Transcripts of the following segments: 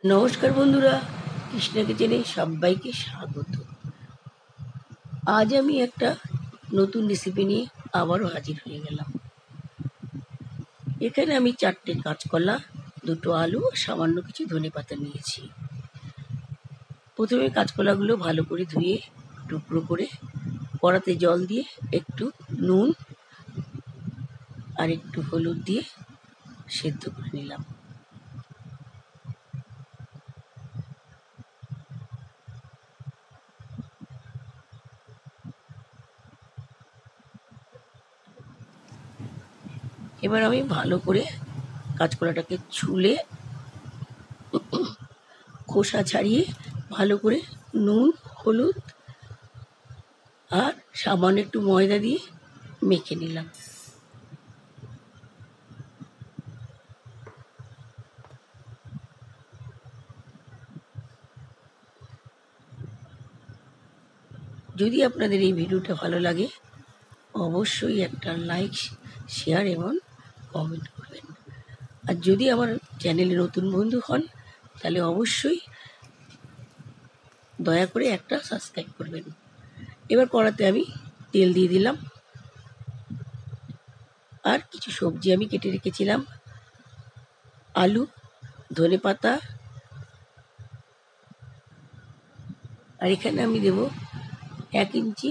নমস্কার বন্ধুরা, কৃষ্ণা কিচেনে সবাইকে স্বাগত। আজ আমি একটা নতুন রেসিপি নিয়ে আবারও হাজির হয়ে গেলাম। এখানে আমি 4টে কাঁচকলা, 2টো আলু, সামান্য কিছু ধনেপাতা নিয়েছি। প্রথমে কাঁচকলাগুলো ভালো করে ধুয়ে টুকরো করে কড়াতে জল দিয়ে একটু নুন আর একটু হলুদ দিয়ে সেদ্ধ করে নিলাম। এবার আমি ভালো করে কাঁচকলাটাকে ছুলে খোসা ছাড়িয়ে ভালো করে নুন, হলুদ আর সামান্য একটু ময়দা দিয়ে মেখে নিলাম। যদি আপনাদের এই ভিডিওটা ভালো লাগে অবশ্যই একটা লাইক, শেয়ার এবং কমেন্ট করবেন। আর যদি আমার চ্যানেলে নতুন বন্ধু হন তাহলে অবশ্যই দয়া করে একটা সাবস্ক্রাইব করবেন। এবার কড়াতে আমি তেল দিয়ে দিলাম আর কিছু সবজি আমি কেটে রেখেছিলাম, আলু, ধনেপাতা, আর এখানে আমি দেব 1 ইঞ্চি,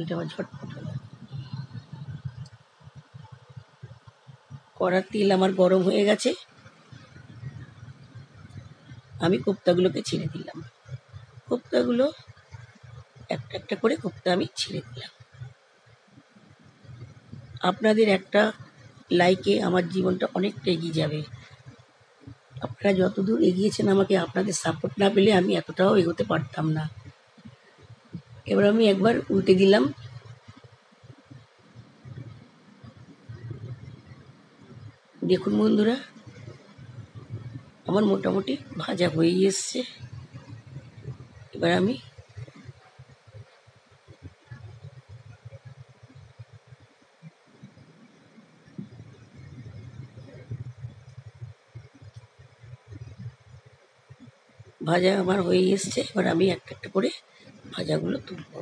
এটা আমার ঝটপট হলো। কড়ার তেল আমার গরম হয়ে গেছে, আমি কোপ্তাগুলোকে ছেড়ে দিলাম। কোপ্তাগুলো একটা একটা করে কোপ্তা আমি ছেড়ে দিলাম। আপনাদের একটা লাইকে আমার জীবনটা অনেকটা এগিয়ে যাবে। আপনারা যতদূর এগিয়েছেন আমাকে আপনাদের সাপোর্ট না পেলে আমি এতটাও এগোতে পারতাম না। এবার আমি একবার উল্টে দিলাম। দেখুন বন্ধুরা, আমার মোটামুটি ভাজা হয়েই এসছে। এবার আমি ভাজা আমার হয়েই এসছে। এবার আমি একটা একটা করে ভাজাগুলো তুলব।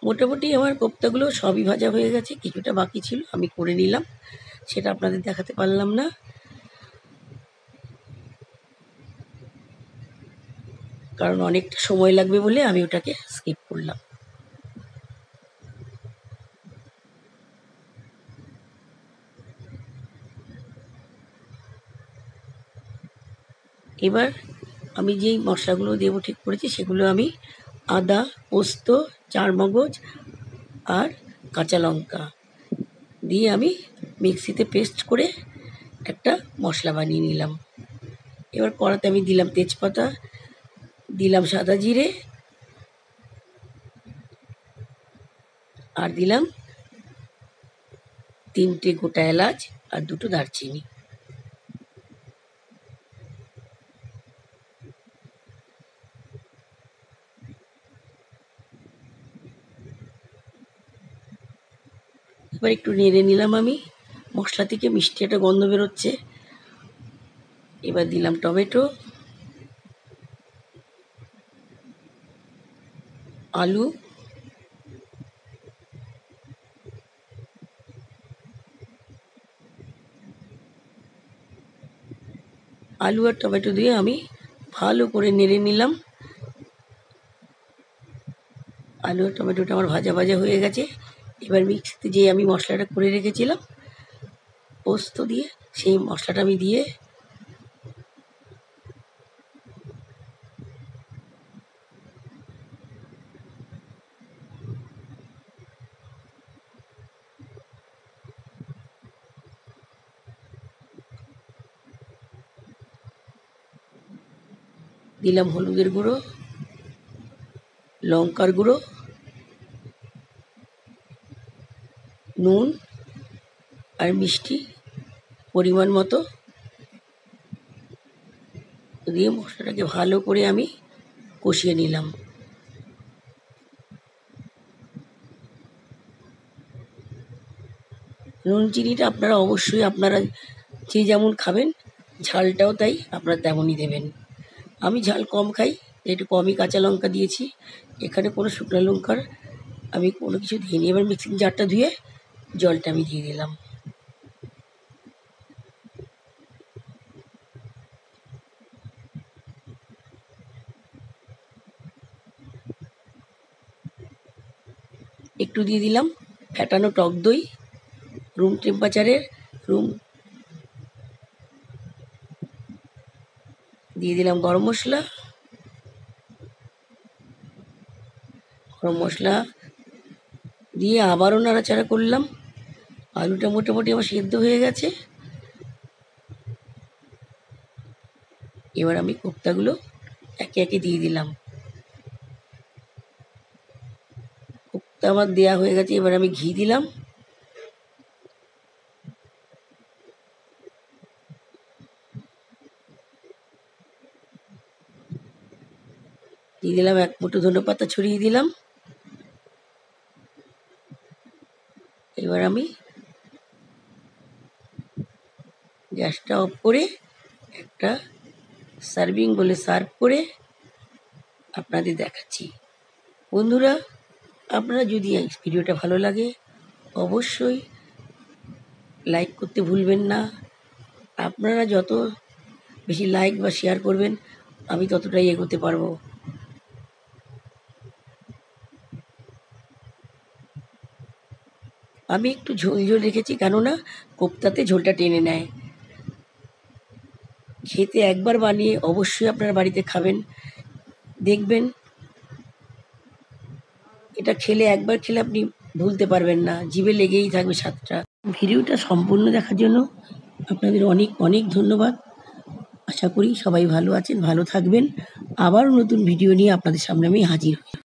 মোটামুটি আমার কোপ্তাগুলো সবই ভাজা হয়ে গেছে, কিছুটা বাকি ছিল আমি করে নিলাম, সেটা আপনাদের দেখাতে পারলাম না। কারণ অনেকটা সময় লাগবে বলে আমি ওটাকে স্কিপ করলাম। এবার আমি যেই মশলাগুলো দেবো ঠিক করেছি সেগুলো আমি আদা, পোস্ত, চারমগজ আর কাঁচা লঙ্কা দিয়ে আমি মিক্সিতে পেস্ট করে একটা মশলা বানিয়ে নিলাম। এবার কড়াতে আমি দিলাম তেজপাতা, দিলাম সাদা জিরে আর দিলাম 3টে গোটা এলাচ আর 2টো দারচিনি। এবার একটু নেড়ে নিলাম আমি, মশলা থেকে মিষ্টি একটা গন্ধ বেরোচ্ছে। এবার দিলাম টমেটো, আলু, আলু আর টমেটো দিয়ে আমি ভালো করে নেড়ে নিলাম। আলু আর টমেটোটা আমার ভাজা ভাজা হয়ে গেছে। এবার মিক্সিতে যে আমি মশলাটা করে রেখেছিলাম পোস্ত দিয়ে, সেই মশলাটা আমি দিয়ে দিলাম হলুদের গুঁড়ো, লঙ্কার গুঁড়ো, নুন আর মিষ্টি পরিমাণ মতো দিয়ে মশলাটাকে ভালো করে আমি কষিয়ে নিলাম। নুন চিনিটা আপনারা অবশ্যই আপনারা যে যেমন খাবেন ঝালটাও তাই আপনারা তেমনই দেবেন। আমি ঝাল কম খাই, একটু কমই কাঁচা লঙ্কা দিয়েছি। এখানে কোনো শুকনো লঙ্কার আমি কোনো কিছু দিইনি। এবার মিক্সিং জারটা ধুয়ে জলটা আমি দিয়ে দিলাম। একটু দিয়ে দিলাম ফ্যাটানো টক দই, রুম টেম্পারেচারের রুম দিয়ে দিলাম গরম মশলা দিয়ে আবারও নাড়াচাড়া করলাম। আলুটা মোটামুটি আমার সেদ্ধ হয়ে গেছে। এবার আমি কোপ্তাগুলো একে একে দিয়ে দিলাম। কোপ্তা আমার দেওয়া হয়ে গেছে। এবার আমি ঘি দিলাম। দিয়ে দিলাম এক মুঠো ধনেপাতা ছড়িয়ে দিলাম। এবার আমি গ্যাসটা অফ করে একটা সার্ভিং বলে সার্ভ করে আপনাদের দেখাচ্ছি। বন্ধুরা, আপনারা যদি এই ভিডিওটা ভালো লাগে অবশ্যই লাইক করতে ভুলবেন না। আপনারা যত বেশি লাইক বা শেয়ার করবেন আমি ততটাই এগোতে পারবো। আমি একটু ঝোল ঝোল রেখেছি, কেননা কোপ্তাতে ঝোলটা টেনে নেয়। খেতে একবার বানিয়ে অবশ্যই আপনারা বাড়িতে খাবেন, দেখবেন এটা খেলে একবার খেলে আপনি ভুলতে পারবেন না, জিভে লেগেই থাকবে স্বাদটা। ভিডিওটা সম্পূর্ণ দেখার জন্য আপনাদের অনেক অনেক ধন্যবাদ। আশা করি সবাই ভালো আছেন, ভালো থাকবেন। আবারও নতুন ভিডিও নিয়ে আপনাদের সামনে আমি হাজির হই।